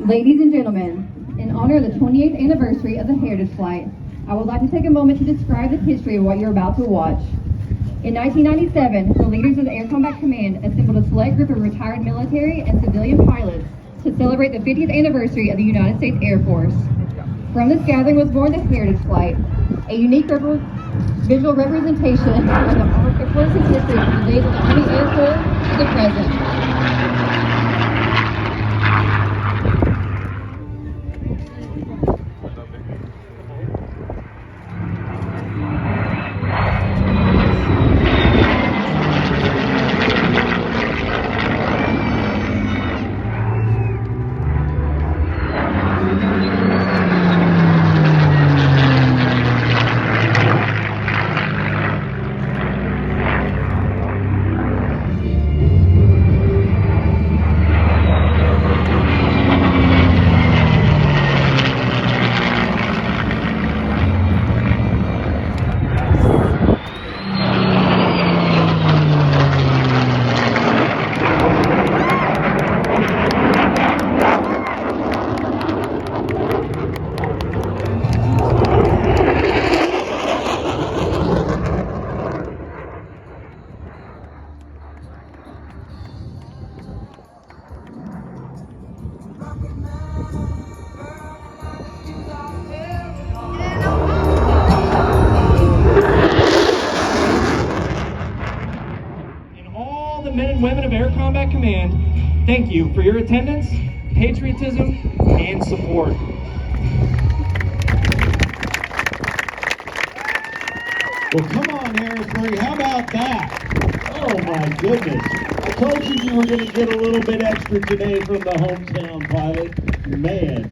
Ladies and gentlemen, in honor of the 28th anniversary of the Heritage Flight, I would like to take a moment to describe the history of what you're about to watch. In 1997, the leaders of the Air Combat Command assembled a select group of retired military and civilian pilots to celebrate the 50th anniversary of the United States Air Force. From this gathering was born the Heritage Flight, a unique visual representation of the Armed Forces history from the days of the Army Air Corps to the present. The men and women of Air Combat Command, thank you for your attendance, patriotism, and support. Well, come on, Harrisburg, how about that? Oh my goodness. I told you were going to get a little bit extra today from the hometown pilot. Man.